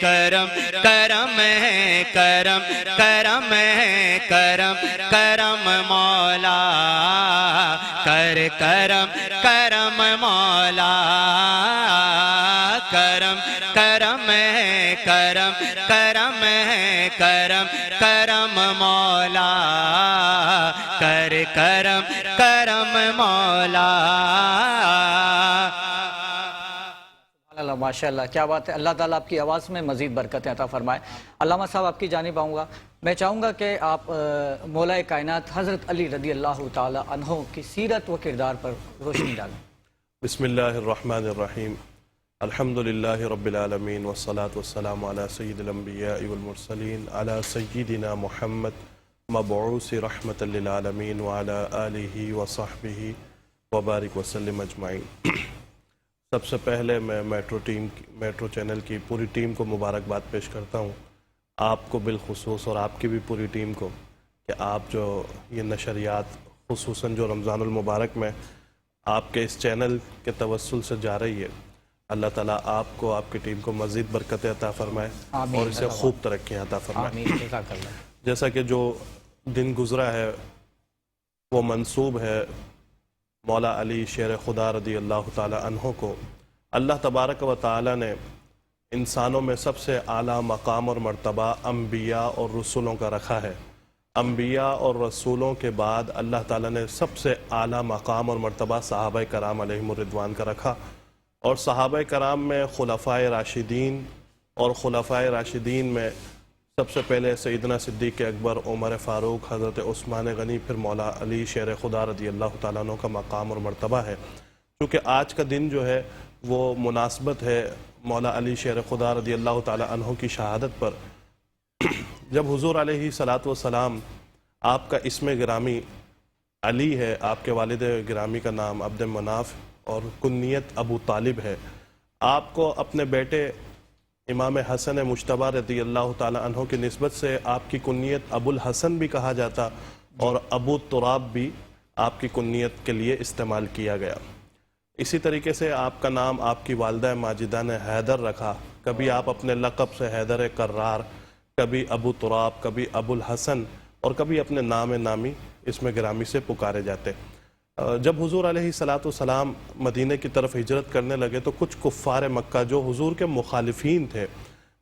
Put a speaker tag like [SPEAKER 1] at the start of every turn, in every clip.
[SPEAKER 1] کرم کرم ہے کرم کرم ہے کرم کرم مولا کر کرم کرم مولا کرم کرم ہے کرم کرم ہے کرم کرم مولا کر کرم کرم مولا.
[SPEAKER 2] اللہ ماشاء اللہ کیا بات ہے. اللہ تعالیٰ آپ کی آواز میں مزید برکتیں عطا فرمائے. علامہ صاحب آپ کی جانب آؤں گا. میں چاہوں گا کہ آپ مولا کائنات حضرت علی رضی اللہ تعالی عنہ کی سیرت و کردار پر روشنی ڈالیں.
[SPEAKER 3] بسم اللہ الرحمن الرحیم. الحمد للہ رب العالمین والصلاة والسلام علی سید الانبیاء والمرسلین علی سیدنا محمد مبعوث رحمت للعالمین وعلی آلہ وصحبہ وبارک وسلم اجمعین. سب سے پہلے میں میٹرو چینل کی پوری ٹیم کو مبارکباد پیش کرتا ہوں، آپ کو بالخصوص اور آپ کی بھی پوری ٹیم کو، کہ آپ جو یہ نشریات خصوصاً جو رمضان المبارک میں آپ کے اس چینل کے توسل سے جا رہی ہے، اللہ تعالیٰ آپ کو آپ کی ٹیم کو مزید برکتیں عطا فرمائے اور اسے خوب ترقیاں عطا فرمائے. جیسا کہ جو دن گزرا ہے وہ منسوب ہے مولا علی شیر خدا رضی اللہ تعالی عنہ کو. اللہ تبارک و تعالی نے انسانوں میں سب سے اعلیٰ مقام اور مرتبہ انبیاء اور رسولوں کا رکھا ہے. انبیاء اور رسولوں کے بعد اللہ تعالی نے سب سے اعلیٰ مقام اور مرتبہ صحابہ کرام علیہم الرضوان کا رکھا، اور صحابہ کرام میں خلفائے راشدین، اور خلفائے راشدین میں سب سے پہلے سیدنا صدیق اکبر، عمر فاروق، حضرت عثمان غنی، پھر مولا علی شیر خدا رضی اللہ تعالیٰ عنہ کا مقام اور مرتبہ ہے. کیونکہ آج کا دن جو ہے وہ مناسبت ہے مولا علی شیر خدا رضی اللہ تعالیٰ عنہ کی شہادت پر، جب حضور علیہ صلاۃ والسلام، آپ کا اسم گرامی علی ہے، آپ کے والد گرامی کا نام عبد مناف اور کنیت ابو طالب ہے. آپ کو اپنے بیٹے امام حسن مجتبیٰ رضی اللہ تعالی عنہ کی نسبت سے آپ کی کنیت ابو الحسن بھی کہا جاتا، اور ابو تراب بھی آپ کی کنیت کے لیے استعمال کیا گیا. اسی طریقے سے آپ کا نام آپ کی والدہ ماجدہ نے حیدر رکھا. کبھی آپ اپنے لقب سے حیدر کرار، کبھی ابو تراب، کبھی ابو الحسن، اور کبھی اپنے نام نامی اسم گرامی سے پکارے جاتے. جب حضور علیہ صلاۃ والسلام مدینہ کی طرف ہجرت کرنے لگے تو کچھ کفار مکہ جو حضور کے مخالفین تھے،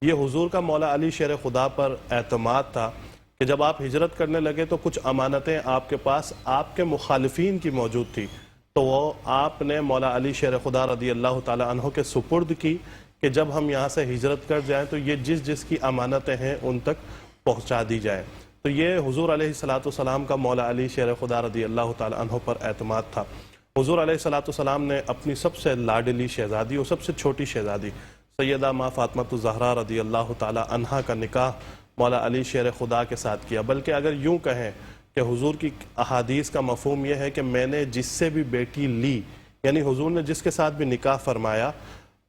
[SPEAKER 3] یہ حضور کا مولا علی شیر خدا پر اعتماد تھا کہ جب آپ ہجرت کرنے لگے تو کچھ امانتیں آپ کے پاس آپ کے مخالفین کی موجود تھی، تو وہ آپ نے مولا علی شیر خدا رضی اللہ تعالی عنہ کے سپرد کی کہ جب ہم یہاں سے ہجرت کر جائیں تو یہ جس کی امانتیں ہیں ان تک پہنچا دی جائیں. تو یہ حضور علیہ صلاۃ والسلام کا مولا علی شیر خدا رضی اللہ تعالی عنہ پر اعتماد تھا. حضور علیہ صلاۃ والسلام نے اپنی سب سے لاڈلی شہزادی اور سب سے چھوٹی شہزادی سیدہ ماں فاطمۃ الزہرا رضی اللہ تعالی عنہا کا نکاح مولا علی شیر خدا کے ساتھ کیا. بلکہ اگر یوں کہیں کہ حضور کی احادیث کا مفہوم یہ ہے کہ میں نے جس سے بھی بیٹی لی، یعنی حضور نے جس کے ساتھ بھی نکاح فرمایا،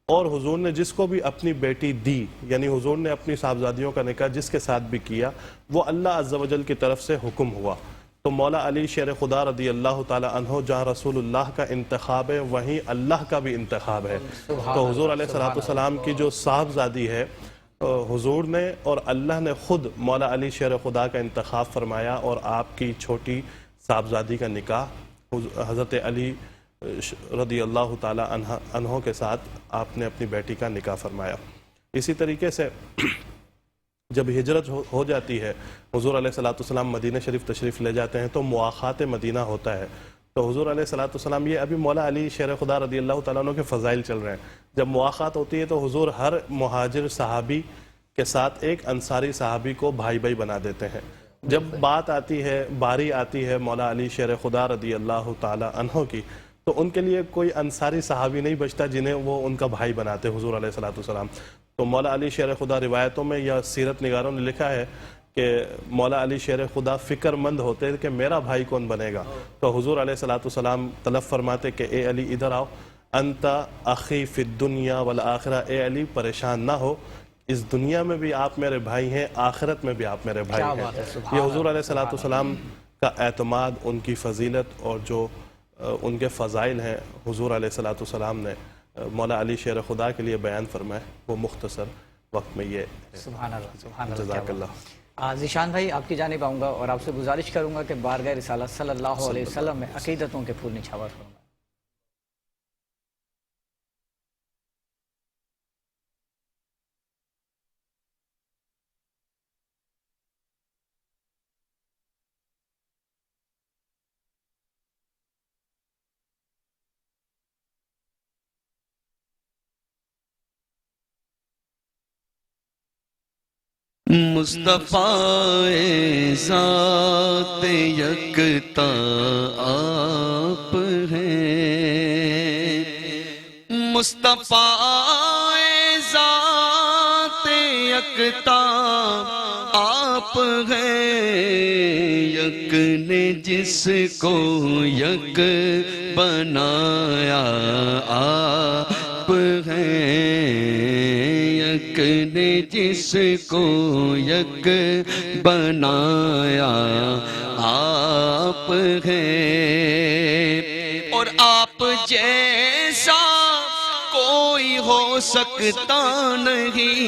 [SPEAKER 3] اور حضور نے جس کو بھی اپنی بیٹی دی، یعنی حضور نے اپنی صاحبزادیوں کا نکاح جس کے ساتھ بھی کیا، وہ اللہ عز و جل کی طرف سے حکم ہوا. تو مولا علی شیر خدا رضی اللہ تعالی عنہ جہاں رسول اللہ کا انتخاب ہے وہیں اللہ کا بھی انتخاب ہے. تو حضور علیہ صلاۃ والسلام کی جو صاحبزادی ہے، حضور نے اور اللہ نے خود مولا علی شیر خدا کا انتخاب فرمایا، اور آپ کی چھوٹی صاحبزادی کا نکاح حضرت علی رضی اللہ تعالی عنہ کے ساتھ آپ نے اپنی بیٹی کا نکاح فرمایا. اسی طریقے سے جب ہجرت ہو جاتی ہے، حضور علیہ صلاۃ والسلام مدینہ شریف تشریف لے جاتے ہیں تو مواخات مدینہ ہوتا ہے. تو حضور علیہ صلاۃ والسلام، یہ ابھی مولا علی شیر خدا رضی اللہ تعالیٰ عنہ کے فضائل چل رہے ہیں، جب مواخات ہوتی ہے تو حضور ہر مہاجر صحابی کے ساتھ ایک انصاری صحابی کو بھائی بھائی بنا دیتے ہیں. جب بات آتی ہے، باری آتی ہے مولا علی شیر خدا رضی اللہ تعالیٰ عنہ کی، تو ان کے لیے کوئی انصاری صحابی نہیں بچتا جنہیں وہ ان کا بھائی بناتے حضور علیہ صلاۃ والسلام. تو مولا علی شیر خدا، روایتوں میں یا سیرت نگاروں نے لکھا ہے کہ مولا علی شیر خدا فکر مند ہوتے کہ میرا بھائی کون بنے گا. تو حضور علیہ صلاۃ والسلام طلب فرماتے کہ اے علی ادھر آؤ، انت اخی فی الدنیا والآخرہ، اے علی پریشان نہ ہو، اس دنیا میں بھی آپ میرے بھائی ہیں، آخرت میں بھی آپ میرے بھائی ہیں. یہ حضور علیہ صلاۃ والسلام کا اعتماد، ان کی فضیلت اور جو ان کے فضائل ہیں، حضور علیہ صلاۃ والسلام نے مولا علی شیر خدا کے لیے بیان فرمائے. وہ مختصر وقت میں یہ
[SPEAKER 2] سبحان اللہ، سبحان اللہ،
[SPEAKER 3] جزاک
[SPEAKER 2] کیا
[SPEAKER 3] اللہ۔
[SPEAKER 2] بات۔ ذیشان بھائی آپ کی جانب آؤں گا اور آپ سے گزارش کروں گا کہ بارگاہ رسالت صلی اللہ علیہ وسلم میں عقیدتوں کے پھول نچھاور فرمائیں۔
[SPEAKER 4] مصطفیٰ ذات یکتا آپ ہیں، مصطفیٰ ذات یکتا آپ ہیں، یک نے جس کو یک بنایا آپ ہیں، یک نے جس کو یک بنایا آپ ہیں، اور آپ جیسا کوئی ہو سکتا نہیں،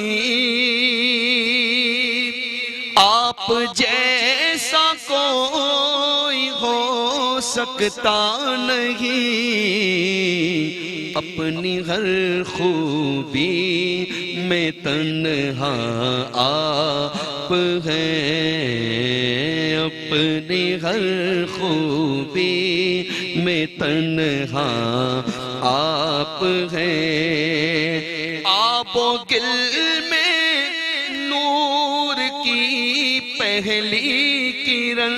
[SPEAKER 4] آپ جیسا کوئی ہو سکتا نہیں، اپنی ہر خوبی میں تنہا آپ ہیں، اپنی ہر خوبی میں تنہا آپ ہیں، آب و گل میں نور کی پہلی کرن،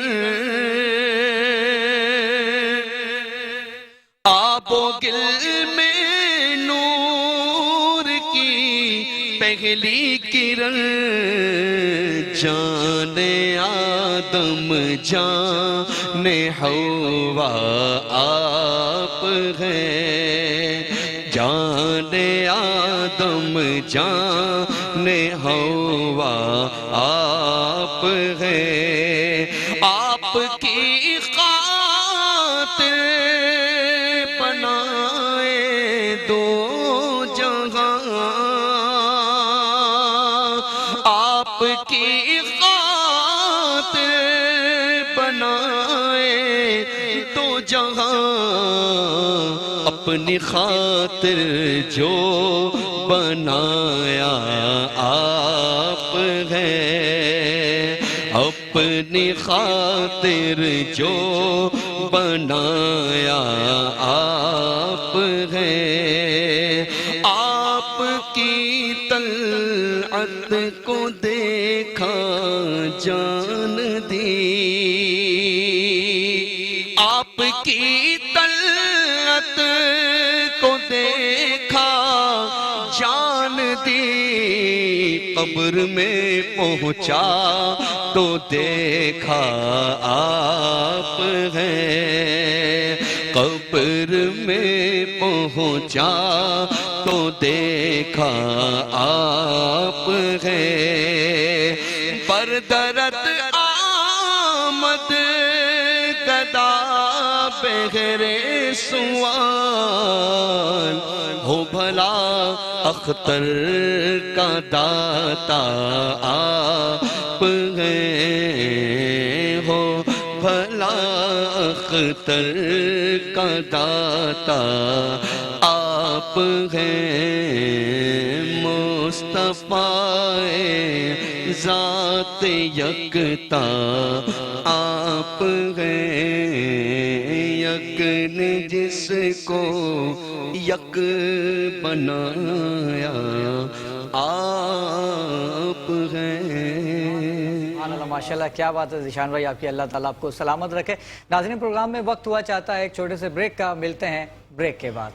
[SPEAKER 4] آب و گل میں نور کی پہلی کرن، جان آدم جان حوا آپ ہیں، جان آدم جان حوا آپ ہیں، آپ کی خاطر بنائے دو جہاں، آپ کی خاطر بنائے دو جہاں، اپنی خاطر جو بنایا آپ ہیں، اپنی خاطر جو بنایا آپ ہیں، آپ کی طلعت کو دیکھا جان دی، آپ کی طلعت کو دیکھا جان دی، قبر میں پہنچا تو دیکھا آپ ہیں، قبر میں پہنچا تو دیکھا آپ ہیں، بردرت آمد گدا بغیر سوال، ہو بھلا اختر کا داتا آپ ہیں، ہو بھلا اختر کا داتا آپ ہیں، مصطفیٰ ذات یکتا آپ ہیں، یک نے جس کو یک بنایا آپ ہیں۔
[SPEAKER 2] ماشاء اللہ، کیا بات ہے ذیشان بھائی، آپ کی اللہ تعالیٰ آپ کو سلامت رکھے۔ ناظرین، پروگرام میں وقت ہوا چاہتا ہے ایک چھوٹے سے بریک کا، ملتے ہیں بریک کے بعد۔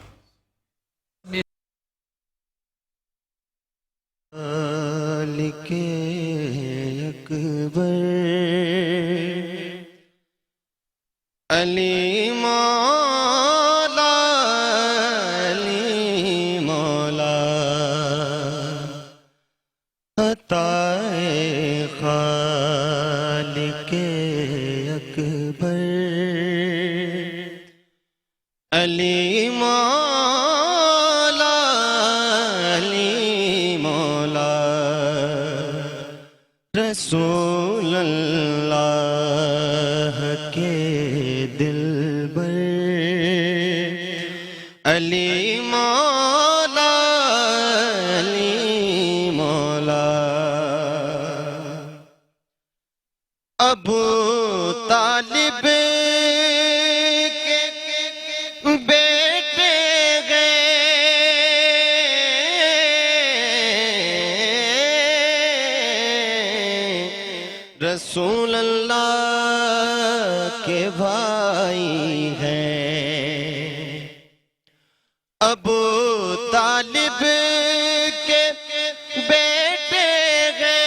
[SPEAKER 4] مالک اکبر علی مولا، علی مولا، عطائے خالق اکبر علی مولا، علی مولا، رسول اللہ کے دلبر علی مولا علی مولا ابو طالب کے بیٹے گئے رسول اللہ کے بھائی ہیں ابو طالب کے بیٹے گئے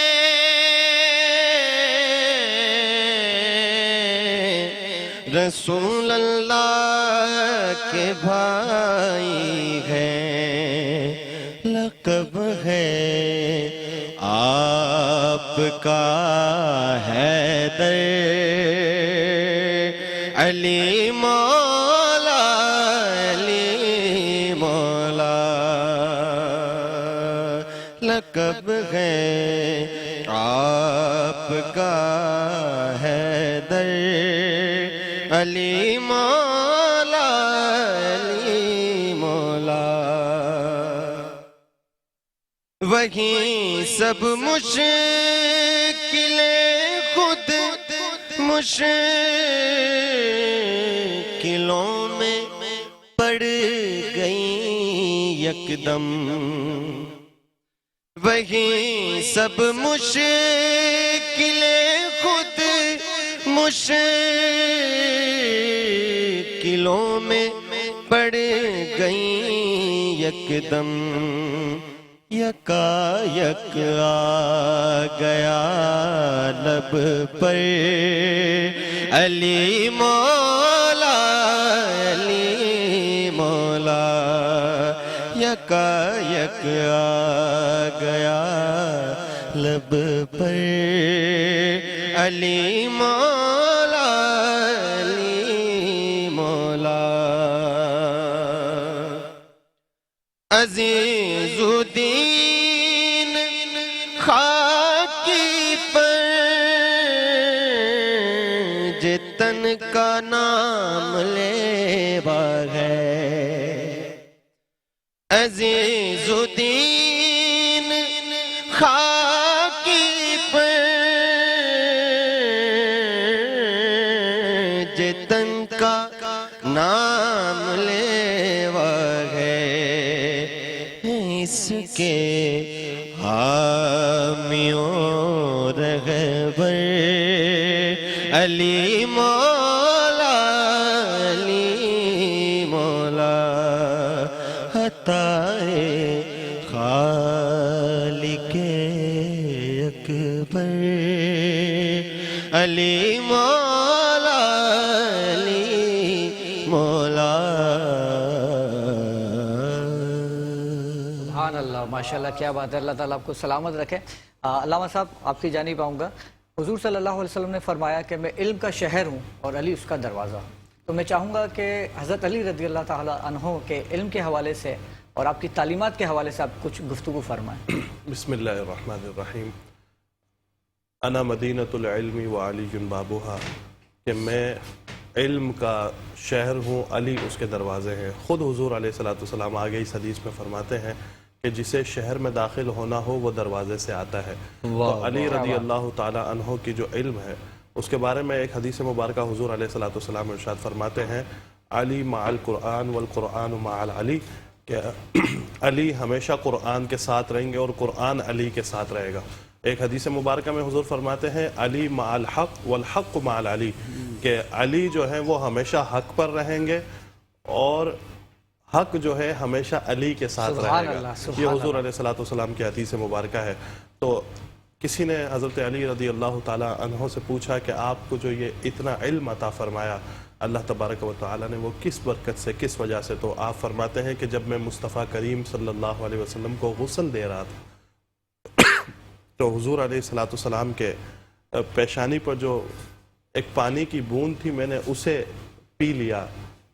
[SPEAKER 4] رسول اللہ کے بھائی ہیں لقب ہے آپ کا حیدر علی مولا علی مولا لقب ہے آپ کا حیدر علی مولا علی مولا وہیں سب مشکلیں خود مشکلوں میں پڑ گئیں یکدم وہیں سب مشکلیں خود مشکلوں میں پڑ گئیں یکدم یکا یک آ گیا لب پر علی مولا علی مولا یکا یک آ گیا لب پر علی مولا علی مولا عزیز الدین خاکی پر جتن کا نام لیوا ہے عزیز الدین خاکی پر جتن کا نام لیوا ہے اس کے حامیوں رہبر علی مولا علی مولا عطائے خالق اکبر علی مولا علی مولا
[SPEAKER 2] سبحان اللہ ماشاءاللہ کیا بات ہے اللہ تعالیٰ آپ کو سلامت رکھے علامہ صاحب آپ کی جانب آؤں گا حضور صلی اللہ علیہ وسلم نے فرمایا کہ میں علم کا شہر ہوں اور علی اس کا دروازہ تو میں چاہوں گا کہ حضرت علی رضی اللہ تعالیٰ عنہ کے علم کے حوالے سے اور آپ کی تعلیمات کے حوالے سے آپ کچھ گفتگو فرمائیں
[SPEAKER 3] بسم اللہ الرحمن الرحیم انا مدینۃ العلم وعلی بابوہا کہ میں علم کا شہر ہوں علی اس کے دروازے ہیں خود حضور علیہ السلام آگے اس حدیث میں فرماتے ہیں کہ جسے شہر میں داخل ہونا ہو وہ دروازے سے آتا ہے تو علی رضی اللہ تعالی عنہ کی جو علم ہے اس کے بارے میں ایک حدیث مبارکہ حضور علیہ السلام ارشاد فرماتے ہیں علی مع القرآن والقرآن مع علی کہ علی ہمیشہ قرآن کے ساتھ رہیں گے اور قرآن علی کے ساتھ رہے گا ایک حدیث مبارکہ میں حضور فرماتے ہیں علی مع الحق والحق مع علی کہ علی جو ہیں وہ ہمیشہ حق پر رہیں گے اور حق جو ہے ہمیشہ علی کے ساتھ رہے گا یہ حضور علیہ السلام کی حدیث مبارکہ ہے تو کسی نے حضرت علی رضی اللہ تعالی عنہ سے پوچھا کہ آپ کو جو یہ اتنا علم عطا فرمایا اللہ تبارک و تعالی نے وہ کس برکت سے کس وجہ سے تو آپ فرماتے ہیں کہ جب میں مصطفیٰ کریم صلی اللہ علیہ وسلم کو غسل دے رہا تھا تو حضور علیہ السلام کے پیشانی پر جو ایک پانی کی بوند تھی میں نے اسے پی لیا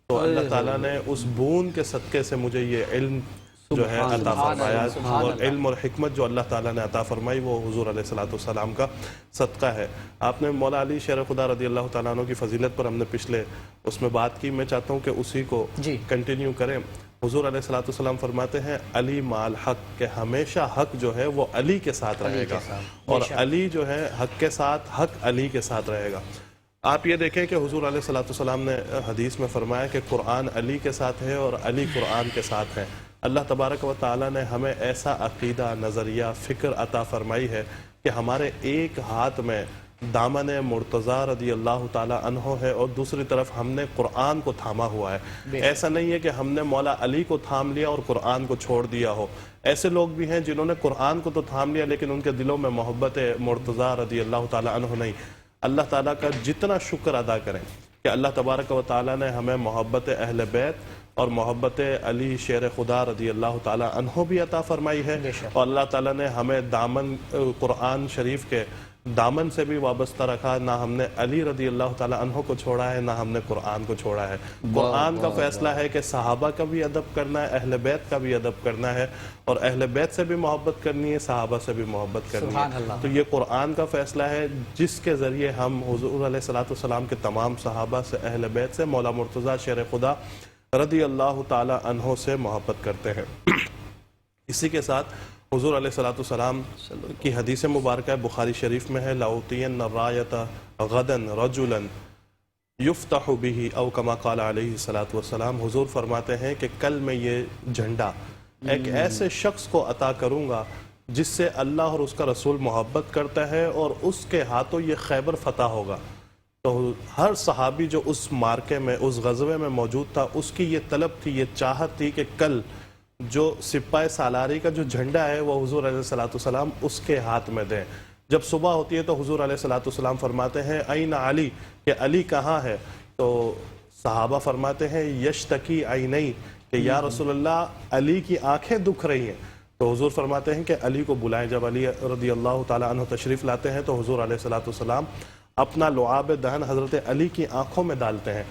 [SPEAKER 3] تو اللہ تعالیٰ نے اس بوند کے صدقے سے مجھے یہ علم جو ہے عطا فرمایا،
[SPEAKER 2] سبحان
[SPEAKER 3] اور
[SPEAKER 2] اللہ۔
[SPEAKER 3] علم اور حکمت جو اللہ تعالیٰ نے عطا فرمائی وہ حضور علیہ الصلوۃ والسلام کا صدقہ ہے۔ آپ نے مولا علی شیر خدا رضی اللہ تعالیٰ عنہ کی فضیلت پر ہم نے پچھلے اس میں بات کی، میں چاہتا ہوں کہ اسی کو
[SPEAKER 2] جی
[SPEAKER 3] کنٹینیو کریں۔ حضور علیہ الصلوۃ والسلام فرماتے ہیں علی مال حق، کہ ہمیشہ حق جو ہے وہ علی کے ساتھ رہے گا، اور علی جو ہے حق کے ساتھ، حق علی کے ساتھ رہے گا۔ آپ یہ دیکھیں کہ حضور علیہ الصلوۃ والسلام نے حدیث میں فرمایا کہ قرآن علی کے ساتھ ہے اور علی قرآن کے ساتھ ہے۔ اللہ تبارک و تعالیٰ نے ہمیں ایسا عقیدہ، نظریہ، فکر عطا فرمائی ہے کہ ہمارے ایک ہاتھ میں دامن مرتضیٰ رضی اللہ تعالیٰ عنہ ہے اور دوسری طرف ہم نے قرآن کو تھاما ہوا ہے۔ ایسا نہیں ہے کہ ہم نے مولا علی کو تھام لیا اور قرآن کو چھوڑ دیا ہو۔ ایسے لوگ بھی ہیں جنہوں نے قرآن کو تو تھام لیا لیکن ان کے دلوں میں محبت مرتضیٰ رضی اللہ تعالیٰ عنہ نہیں۔ اللہ تعالیٰ کا جتنا شکر ادا کریں کہ اللہ تبارک و تعالیٰ نے ہمیں محبت اہل بیت اور محبت علی شیر خدا رضی اللہ تعالیٰ عنہ بھی عطا فرمائی ہے، اور اللہ تعالیٰ نے ہمیں دامن قرآن شریف کے دامن سے بھی وابستہ رکھا۔ نہ ہم نے علی رضی اللہ تعالیٰ عنہ کو چھوڑا ہے، نہ ہم نے قرآن کو چھوڑا ہے۔ قرآن کا فیصلہ ہے کہ صحابہ کا بھی ادب کرنا ہے، اہل بیت کا بھی ادب کرنا ہے، اور اہل بیت سے بھی محبت کرنی ہے، صحابہ سے بھی محبت کرنی ہے۔ تو یہ قرآن کا فیصلہ ہے جس کے ذریعے ہم حضور علیہ الصلوۃ والسلام کے تمام صحابہ سے، اہل بیت سے، مولا مرتضیٰ شیر خدا رضی اللہ تعالی عنہ سے محبت کرتے ہیں۔ اسی کے ساتھ حضور علیہ الصلوۃ والسلام کی حدیث مبارکہ بخاری شریف میں ہے لَأُعْطِيَنَّ الرَّایَةَ غَدًا رَجُلًا یفتح بہ، او کما قال علیہ الصلوۃ والسلام۔ حضور فرماتے ہیں کہ کل میں یہ جھنڈا ایک ایسے شخص کو عطا کروں گا جس سے اللہ اور اس کا رسول محبت کرتا ہے، اور اس کے ہاتھوں یہ خیبر فتح ہوگا۔ تو ہر صحابی جو اس مارکے میں، اس غزوے میں موجود تھا، اس کی یہ طلب تھی، یہ چاہت تھی کہ کل جو سپاہ سالاری کا جو جھنڈا ہے وہ حضور علیہ الصلوۃ والسلام اس کے ہاتھ میں دیں۔ جب صبح ہوتی ہے تو حضور علیہ الصلوۃ والسلام فرماتے ہیں این علی، کہ علی کہاں ہے؟ تو صحابہ فرماتے ہیں یشتکی عینی، کہ یا رسول اللہ علی کی آنکھیں دکھ رہی ہیں۔ تو حضور فرماتے ہیں کہ علی کو بلائیں۔ جب علی رضی اللہ تعالیٰ عنہ تشریف لاتے ہیں تو حضور علیہ الصلوۃ والسلام اپنا لعاب دہن حضرت علی کی آنکھوں میں ڈالتے ہیں۔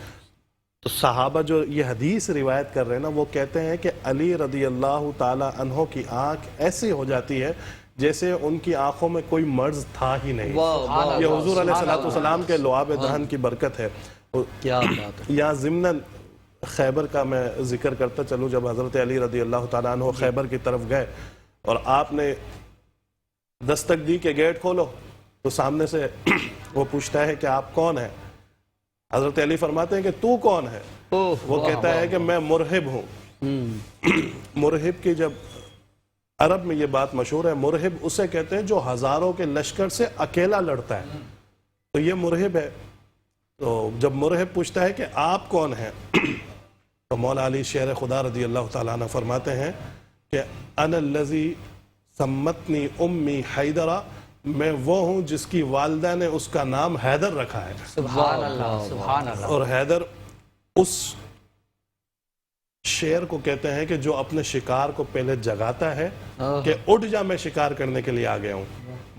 [SPEAKER 3] تو صحابہ جو یہ حدیث روایت کر رہے ہیں نا، وہ کہتے ہیں کہ علی رضی اللہ تعالیٰ عنہ کی آنکھ ایسی ہو جاتی ہے جیسے ان کی آنکھوں میں کوئی مرض تھا ہی نہیں۔ یہ حضور علیہ الصلوۃ والسلام کے لعاب دہن کی برکت ہے۔
[SPEAKER 5] کیا بات ہے۔
[SPEAKER 3] یہاں ضمناً خیبر کا میں ذکر کرتا چلوں، جب حضرت علی رضی اللہ تعالیٰ عنہ خیبر کی طرف گئے اور آپ نے دستک دی کہ گیٹ کھولو، تو سامنے سے وہ پوچھتا ہے کہ آپ کون ہیں؟ حضرت علی فرماتے ہیں کہ تو کون ہے؟ وہ کہتا ہے کہ میں مرہب ہوں۔ مرہب کی جب عرب میں یہ بات مشہور ہے، مرہب اسے کہتے ہیں جو ہزاروں کے لشکر سے اکیلا لڑتا ہے، تو یہ مرہب ہے۔ تو جب مرہب پوچھتا ہے کہ آپ کون ہیں، تو مولا علی شیر خدا رضی اللہ تعالیٰ عنہ فرماتے ہیں کہ انا الذی سمتنی امی حیدرہ، میں وہ ہوں جس کی والدہ نے اس کا نام حیدر رکھا ہے۔
[SPEAKER 2] سبحان اللہ، سبحان اللہ۔
[SPEAKER 3] اور حیدر اس شیر کو کہتے ہیں کہ جو اپنے شکار کو پہلے جگاتا ہے کہ اٹھ جا میں شکار کرنے کے لیے آ گیا ہوں،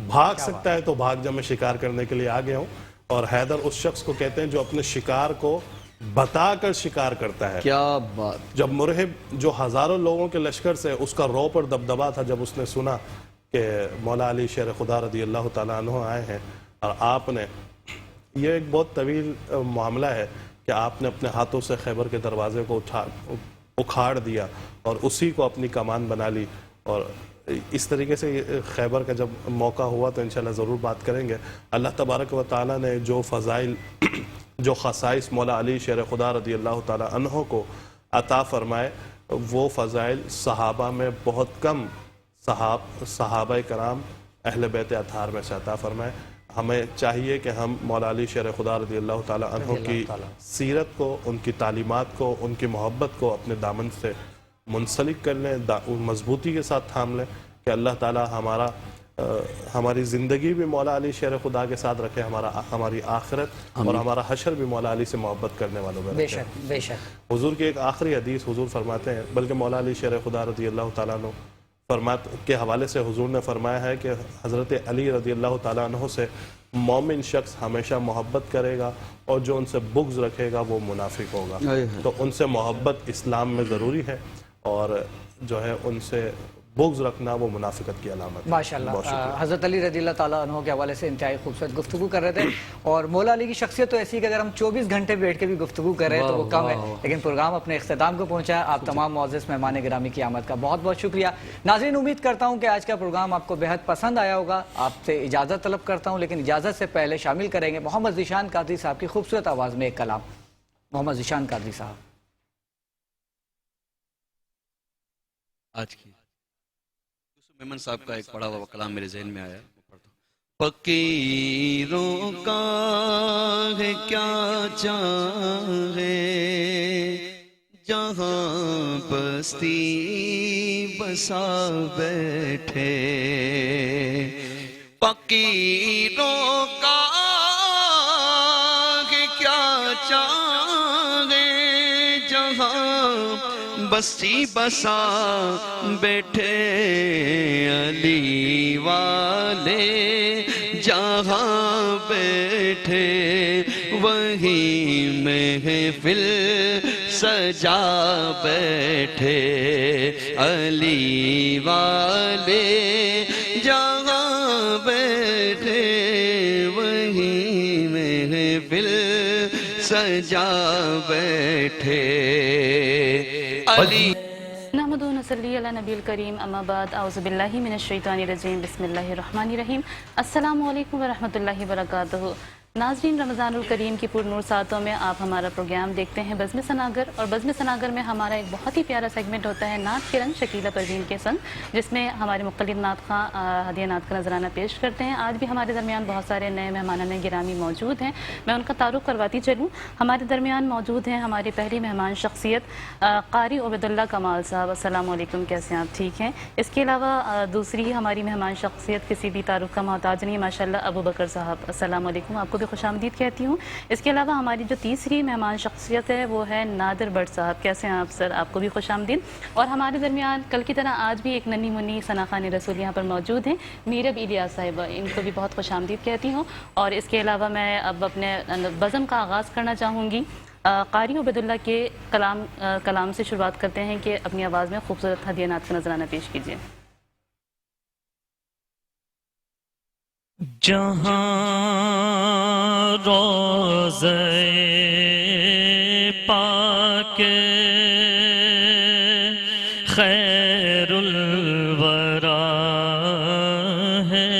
[SPEAKER 3] بھاگ سکتا ہے تو بھاگ جا میں شکار کرنے کے لیے آ گیا ہوں۔ اور حیدر اس شخص کو کہتے ہیں جو اپنے شکار کو بتا کر شکار کرتا ہے۔
[SPEAKER 5] کیا بات۔
[SPEAKER 3] جب مرہب جو ہزاروں لوگوں کے لشکر سے، اس کا رو پر دبدبا تھا، جب اس نے سنا کہ مولا علی شیر خدا رضی اللہ تعالیٰ عنہ آئے ہیں، اور آپ نے، یہ ایک بہت طویل معاملہ ہے کہ آپ نے اپنے ہاتھوں سے خیبر کے دروازے کو اکھاڑ دیا اور اسی کو اپنی کمان بنا لی، اور اس طریقے سے خیبر کا جب موقع ہوا تو انشاءاللہ ضرور بات کریں گے۔ اللہ تبارک و تعالیٰ نے جو فضائل، جو خصائص مولا علی شیر خدا رضی اللہ تعالیٰ عنہ کو عطا فرمائے، وہ فضائل صحابہ میں بہت کم صحابہ کرام اہل بیت اطہار میں سے عطا فرمائے۔ ہمیں چاہیے کہ ہم مولا علی شیر خدا رضی اللہ تعالیٰ عنہ کی سیرت کو، ان کی تعلیمات کو، ان کی محبت کو اپنے دامن سے منسلک کر لیں، مضبوطی کے ساتھ تھام لیں، کہ اللہ تعالیٰ ہماری زندگی بھی مولا علی شیر خدا کے ساتھ رکھے، ہماری آخرت اور ہمارا حشر بھی مولا علی سے محبت کرنے والوں میں رکھے۔
[SPEAKER 2] بے شک، بے شک۔
[SPEAKER 3] حضور کی ایک آخری حدیث حضور فرماتے ہیں، بلکہ مولا علی شیر خدا رضی اللہ تعالیٰ عنہ کے حوالے سے حضور نے فرمایا ہے کہ حضرت علی رضی اللہ تعالیٰ عنہ سے مومن شخص ہمیشہ محبت کرے گا، اور جو ان سے بغض رکھے گا وہ منافق ہوگا۔ تو ان سے محبت اسلام میں ضروری ہے، اور جو ہے ان سے بغض رکھنا وہ منافقت کی علامت ہے۔
[SPEAKER 2] ماشاءاللہ
[SPEAKER 3] بہت شکریہ۔
[SPEAKER 2] حضرت علی رضی اللہ تعالیٰ عنہ کے حوالے سے انتہائی خوبصورت گفتگو کر رہے تھے، اور مولا علی کی شخصیت تو ایسی کہ اگر ہم 24 گھنٹے بیٹھ کے بھی گفتگو کر رہے ہیں تو وہ کم ہے، لیکن پروگرام اپنے اختتام کو پہنچا ہے۔ آپ تمام معزز مہمان گرامی کی آمد کا بہت بہت شکریہ۔ ناظرین، امید کرتا ہوں کہ آج کا پروگرام آپ کو بہت پسند آیا ہوگا۔ آپ سے اجازت طلب کرتا ہوں، لیکن اجازت سے پہلے شامل کریں گے محمد ذیشان قادری صاحب کی خوبصورت آواز میں ایک کلام۔ محمد ذیشان قادری صاحب۔
[SPEAKER 5] آج کی میمن صاحب کا ایک پڑھا ہوا کلام میرے ذہن میں آیا، فقیروں کا ہے کیا چاہے جہاں بستی بسا بیٹھے، فقیروں کا ہے کیا چاہے جہاں بستی بسا بیٹھے، علی والے جہاں بیٹھے وہیں محفل سجا بیٹھے، علی والے جہاں بیٹھے وہیں محفل سجا بیٹھے، علی
[SPEAKER 6] نحمد و نصلی علی نبی الکریم، اما بعد، اعوذ باللہ من الشیطان الرجیم، بسم اللہ الرحمن الرحیم۔ السلام علیکم ورحمۃ اللہ وبرکاتہ۔ ناظرین، رمضان الکریم کی پر نور ساعتوں میں آپ ہمارا پروگرام دیکھتے ہیں بزم سناگر، اور بزم سناگر میں ہمارا ایک بہت ہی پیارا سیگمنٹ ہوتا ہے نعت کے رنگ شکیلہ پروین کے سنگ، جس میں ہمارے مقلد نعت خواں ہدیہ نعت کا نذرانہ پیش کرتے ہیں۔ آج بھی ہمارے درمیان بہت سارے نئے مہمانان گرامی موجود ہیں، میں ان کا تعارف کرواتی چلوں۔ ہمارے درمیان موجود ہیں ہماری پہلی مہمان شخصیت قاری عبید اللہ کمال صاحب۔ السلام علیکم، کیسے ہیں آپ؟ ٹھیک ہیں۔ اس کے علاوہ دوسری ہماری مہمان شخصیت کسی بھی تعارف کا محتاج نہیں، ماشاء اللہ، ابو بکر صاحب۔ السلام علیکم، آپ کو بھی خوش آمدید کہتی ہوں۔ اس کے علاوہ ہماری جو تیسری مہمان شخصیت ہے وہ ہے نادر بٹ صاحب۔ کیسے ہیں آپ سر؟ آپ کو بھی خوش آمدید۔ اور ہمارے درمیان کل کی طرح آج بھی ایک ننھی منی ثنا خان رسول یہاں پر موجود ہیں، میرب الیاس صاحبہ، ان کو بھی بہت خوش آمدید کہتی ہوں۔ اور اس کے علاوہ میں اب اپنے بزم کا آغاز کرنا چاہوں گی۔ قاری عبید اللہ کے کلام سے شروعات کرتے ہیں کہ اپنی آواز میں خوبصورت ہدیہ نعت کا نذرانہ پیش کیجیے۔
[SPEAKER 7] جہاں روضہ پاک خیر الورا ہے،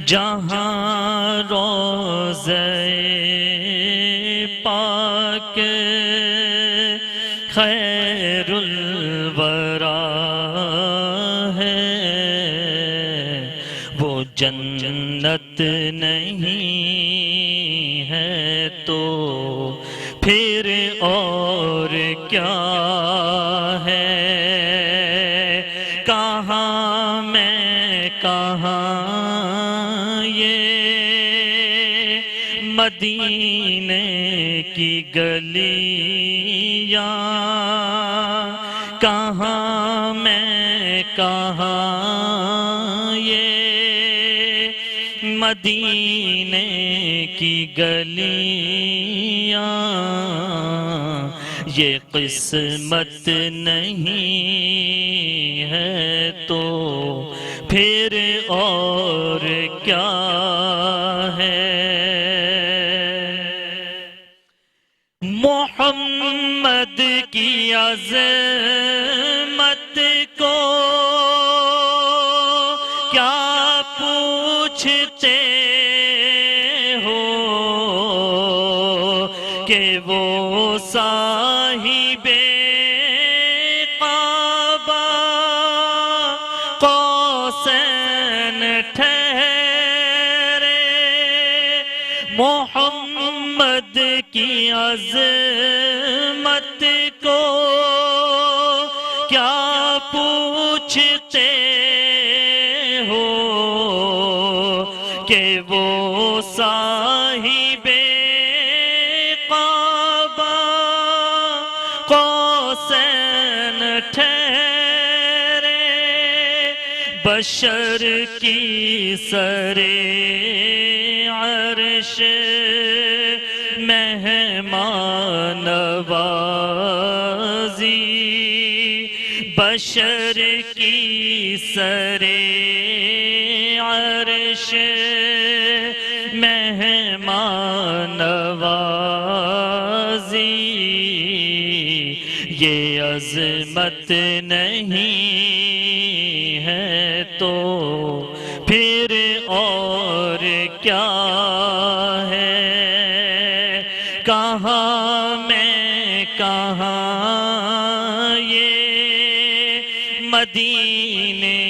[SPEAKER 7] جہاں روضہ پاک خیر الورا ہے، وہ جنت نہیں ہے تو پھر اور کیا ہے، کہاں میں کہاں یہ مدینے کی گلیاں، کہاں میں کہاں یہ مدینے کی گلیاں، یہ قسمت نہیں ہے تو پھر اور کیا ہے، محمد کی عظمت کو کیا پوچھتے ہو کہ وہ صاحب کعبہ قوسین ٹھہرے، محمد کی عظمت کو کیا پوچھتے ہو کہ وہ صاحب کعبہ قوسین ٹھہرے، بشر کی سر عرش مہمان نوازی بشر کی سرے عرش مہمان نوازی یہ عظمت نہیں ہے تو پھر اور کیا ہے؟ کہاں میں کہاں یہ مدینے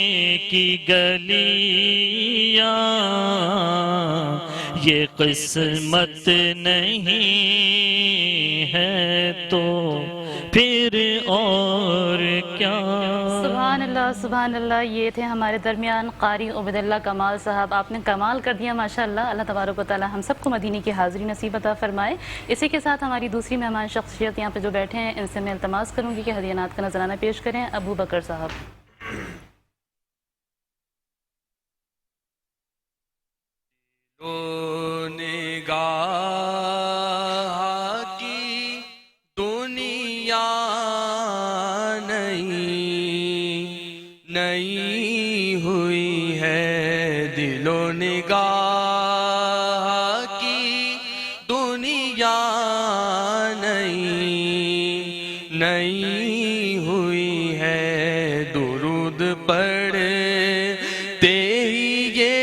[SPEAKER 7] کی گلیاں، یہ قسمت نہیں ہے تو پھر اور کیا؟
[SPEAKER 6] سبحان اللہ، یہ تھے ہمارے درمیان قاری عبید اللہ کمال صاحب. آپ نے کمال کر دیا ماشاءاللہ. اللہ تبارک و تعالی ہم سب کو مدینے کی حاضری نصیب عطا فرمائے. اسی کے ساتھ ہماری دوسری مہمان شخصیت یہاں پہ جو بیٹھے ہیں، ان سے میں التماس کروں گی کہ ہدیہ نعت کا نذرانہ پیش کریں. ابو بکر صاحب.
[SPEAKER 1] نگاہ کی دنیا نئی ہوئی ہے، دل و نگاہ کی دنیا نئی ہوئی ہے. درود پڑھتے ہی یہ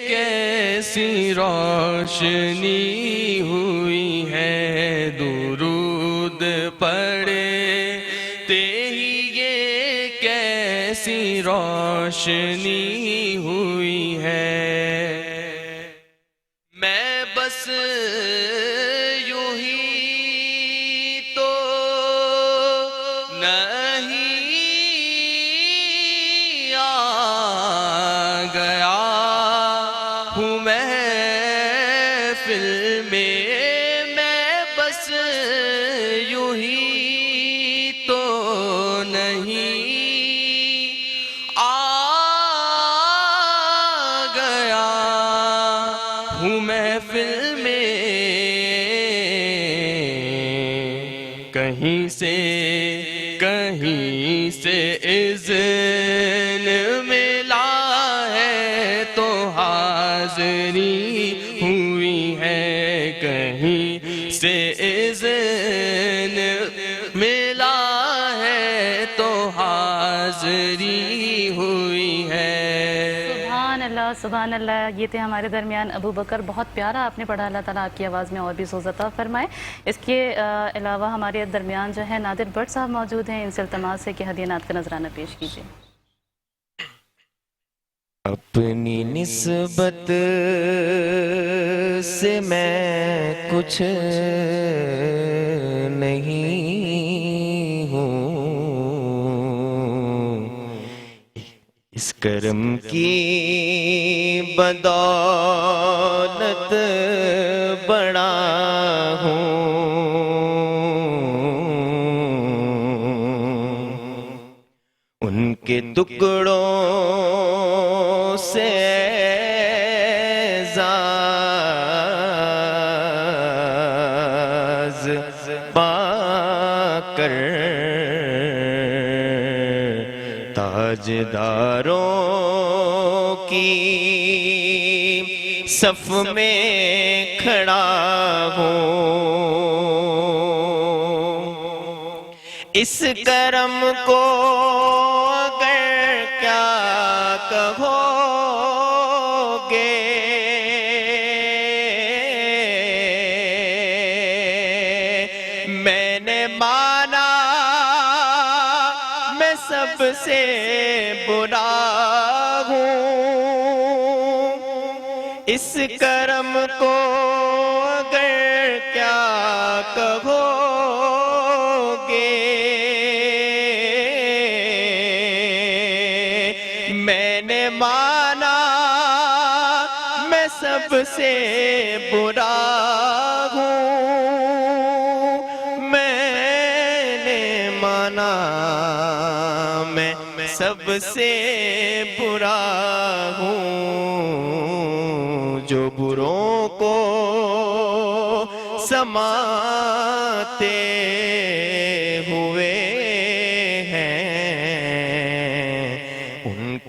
[SPEAKER 1] کیسی روشنی ہوئی ہے. درود پڑھتے ہی یہ کیسی روشنی ہوئی ہے. میں بس یوں ہی تو نہیں آ گیا ہوں محفل میں. میں بس یوں ہی تو نہیں آ گیا ہوں محفل میں. کہیں سے اذن ملا ہے تو حاضری ہوئی ہے. کہیں سے اذن ملا ہے تو حاضری ہوئی ہے.
[SPEAKER 6] سبحان اللہ. یہ تھے ہمارے درمیان ابو بکر. بہت پیارا آپ نے پڑھا. اللہ تعالیٰ آپ کی آواز میں اور بھی سوز عطا فرمائے. اس کے علاوہ ہمارے درمیان جو ہے نادر بٹ صاحب موجود ہیں. ان سے التماس ہے کہ ہدیہ نعت کا نذرانہ پیش کیجیے.
[SPEAKER 4] اپنی نسبت سے میں کچھ نہیں ہوں، اس کرم کی بدولت بڑا ہوں. ان کے ٹکڑوں سے اعزاز پا کر تاجداروں کی صف میں کھڑا ہوں. اس کرم کو اگر کیا کہو گے، میں نے مانا میں سب سے برا ہوں. اس کرم کو اگر کیا کہو گے، میں نے مانا میں سب سے برا ہوں. میں نے مانا میں سب سے برا ہوں. جو بروں کو سماتے ہوئے ہیں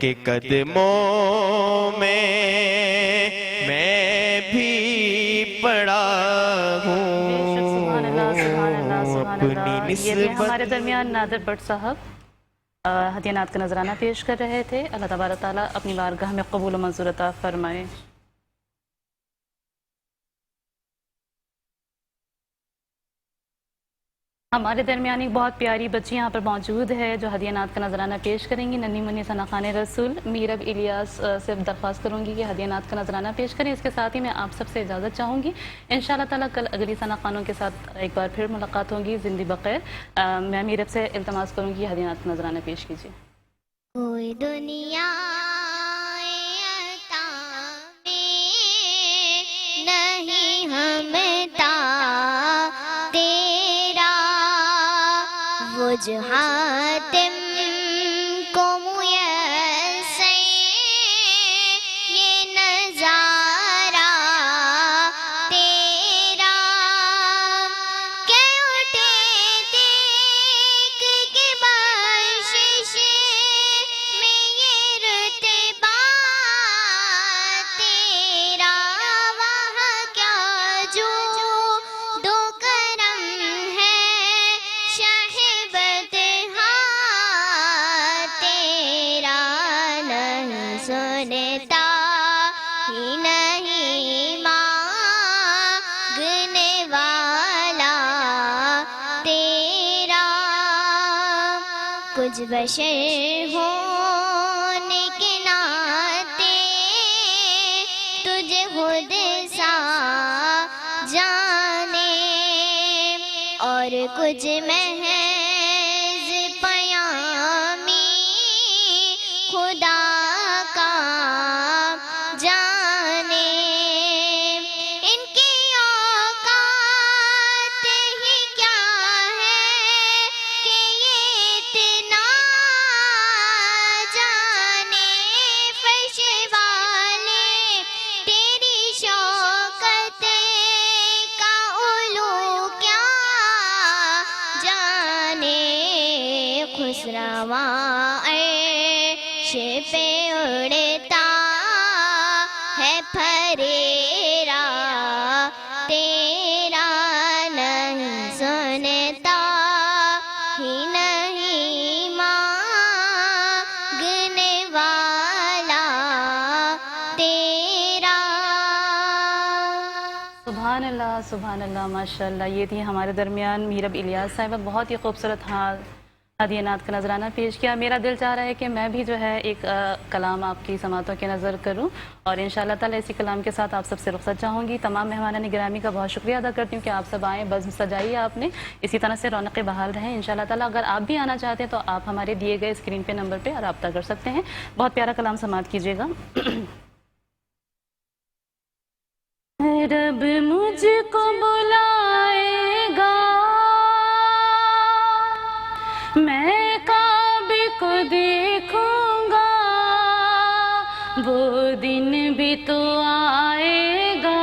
[SPEAKER 4] کے قدموں میں بھی پڑا ہوں
[SPEAKER 6] سبحان اللہ سبحان اللہ سبحان
[SPEAKER 4] اپنی
[SPEAKER 6] اللہ. یہ تھے
[SPEAKER 4] نسبت
[SPEAKER 6] ہمارے درمیان نادر بٹ صاحب ہدیہ نعت کا نذرانہ پیش کر رہے تھے. اللہ تبارک تعالیٰ اپنی بارگاہ میں قبول و منظور عطا فرمائے. ہمارے درمیان ایک بہت پیاری بچی یہاں پر موجود ہے جو ہدیہ نعت کا نذرانہ پیش کریں گی. ننھی منی ثنا خان رسول میرب الیاس سے درخواست کروں گی کہ ہدیہ نعت کا نذرانہ پیش کریں. اس کے ساتھ ہی میں آپ سب سے اجازت چاہوں گی. انشاءاللہ تعالیٰ کل اگلی ثنا خانوں کے ساتھ ایک بار پھر ملاقات ہوگی زندگی بخیر. میں میرب سے التماس کروں گی ہدیہ نعت کا نذرانہ پیش کیجیے.
[SPEAKER 8] کوئی دنیا عطا میں نہیں ہمتا تیرا وجہات کو میسر یہ نظارہ تیرا کہ اٹھے دیکھ کے بخشش میں یہ رتبہ تیرا وہاں کیا جو دو کرم ہے شہبت تیرا نہیں سنتا ہی نہیں مانگنے والا تیرا کچھ بشر ہونے کے ناطے تجھے خود سا جانے اور کچھ محض پیامی خدا کا جانے ان کی اوقات ہی کیا ہے کہ یہ اتنا جانے فرش والے تیری شوکت کا علو کیا جانے خسرواں عرش پہ اڑتا ہے پھریرا تیرا نہیں سنتا ہی نہیں مانگنے والا تیرا.
[SPEAKER 6] سبحان اللہ ماشاء اللہ. یہ تھی ہمارے درمیان میرب الیاس صاحبہ. بہت ہی خوبصورت ہدیہ نعت کا نذرانہ پیش کیا. میرا دل چاہ رہا ہے کہ میں بھی جو ہے ایک کلام آپ کی سماعتوں کے نظر کروں اور انشاءاللہ تعالیٰ اسی کلام کے ساتھ آپ سب سے رخصت چاہوں گی. تمام مہمانان گرامی کا بہت شکریہ ادا کرتی ہوں کہ آپ سب آئیں, بزم سجائی آپ نے. اسی طرح سے رونقیں بحال رہیں انشاءاللہ تعالیٰ. اگر آپ بھی آنا چاہتے ہیں تو آپ ہمارے دیے گئے اسکرین پہ نمبر پہ رابطہ کر سکتے ہیں. بہت پیارا کلام سماعت کیجیے گا. رب مجھ کو بلائے گا میں کعبے کو دیکھوں گا وہ دن بھی تو آئے گا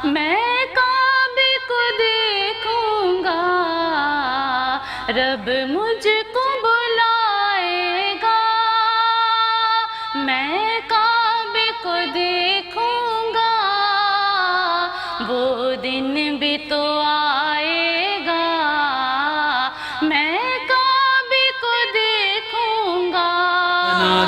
[SPEAKER 6] میں کعبے کو دیکھوں گا رب مجھ کو بلائے گا میں کعبے کو دیکھوں گا وہ دن بھی تو آئے گا میں کعبے کو دیکھوں گا.